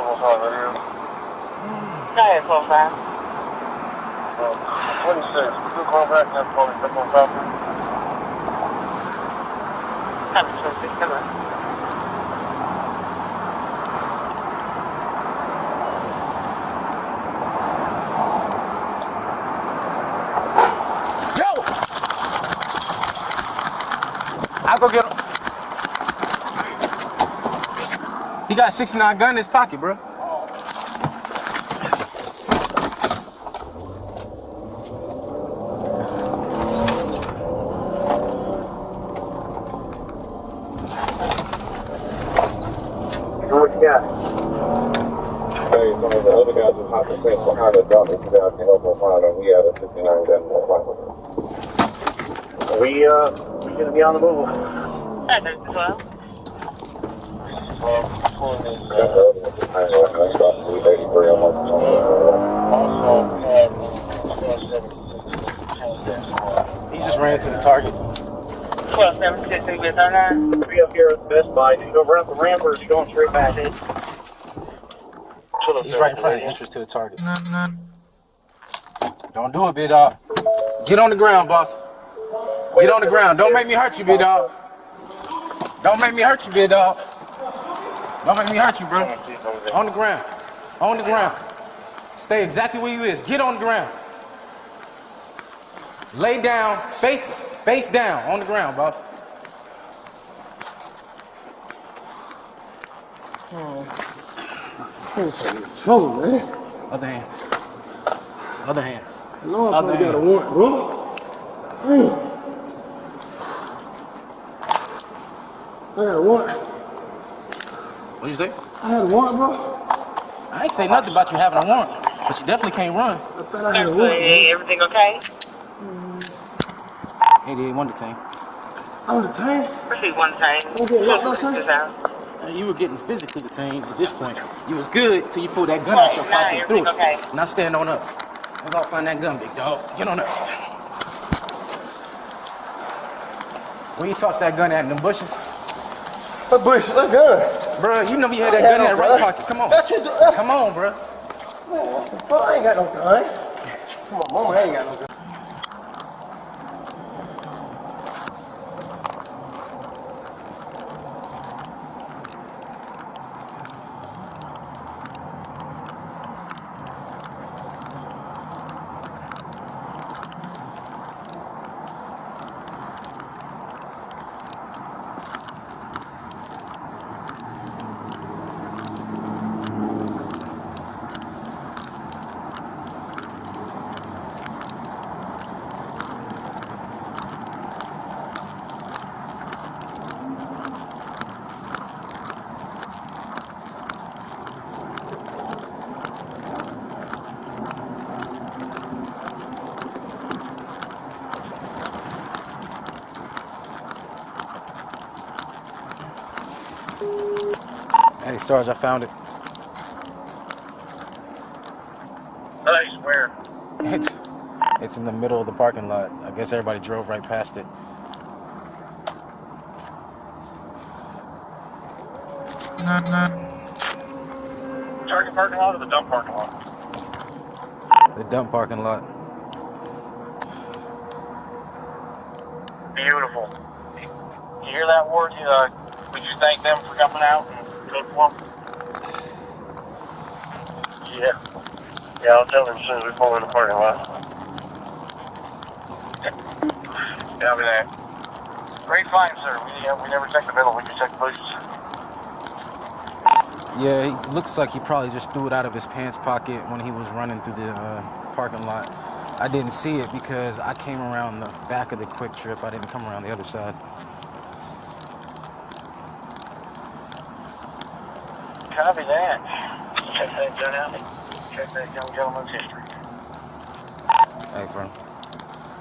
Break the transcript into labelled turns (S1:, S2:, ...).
S1: Go ahead, 45.
S2: 26. You call back and call me. Come on, copy.
S1: 26, come on.
S3: I'll go get him. He got a 69 gun in his pocket, bro.
S2: What you got? Hey, some of the other guys was hot percent behind the drum. If you guys can help us find him, he had a 69 gun in his pocket. We gonna be on the move.
S1: That's 12.
S3: He just ran to the target.
S1: 12-7-6, we on that.
S2: Be up here at the Best Buy. Did you go around the ramp or is he going straight back in?
S3: He's right in front of the entrance to the target. Don't do it, big dog. Get on the ground, boss. Get on the ground. Don't make me hurt you, big dog. Don't make me hurt you, big dog. Don't make me hurt you, bro. On the ground. On the ground. Stay exactly where you is. Get on the ground. Lay down. Face down. On the ground, boss.
S4: Trouble, man.
S3: Other hand. Other hand.
S4: I know I
S3: Other
S4: got a
S3: hand.
S4: warrant, bro. I got a warrant.
S3: What'd you say?
S4: I had a warrant, bro.
S3: I ain't say nothing about you having a warrant, but you definitely can't run.
S4: I thought I had a warrant.
S1: Everything okay?
S3: 88-1 detain.
S4: I'm detained.
S1: Proceed one time.
S4: Okay, lock that thing.
S3: You were getting physically detained at this point. You was good till you pulled that gun out your pocket and threw it.
S1: Okay.
S3: Now stand on up. Let's go find that gun, big dog. Get on up. Where you tossed that gun at in them bushes?
S4: What bush? What gun?
S3: Bruh, you know you had that gun in that right pocket. Come on.
S4: What you do?
S3: Come on, bruh.
S4: What the fuck? I ain't got no gun. Come on, mama, I ain't got no gun.
S3: Hey, Sarge, I found it.
S2: Nice, where?
S3: It's in the middle of the parking lot. I guess everybody drove right past it.
S2: Target parking lot or the dump parking lot?
S3: The dump parking lot.
S2: Beautiful. You hear that, Ward? Would you thank them for coming out and good for them? Yeah. Yeah, I'll tell them as soon as we pull in the parking lot. Copy that. Great find, sir. We never checked the middle. We just checked the bushes.
S3: Yeah, he looks like he probably just threw it out of his pants pocket when he was running through the parking lot. I didn't see it because I came around the back of the Quick Trip. I didn't come around the other side.
S2: Copy that. Check that gun out. Check that young gentleman's history.
S3: Hey, friend.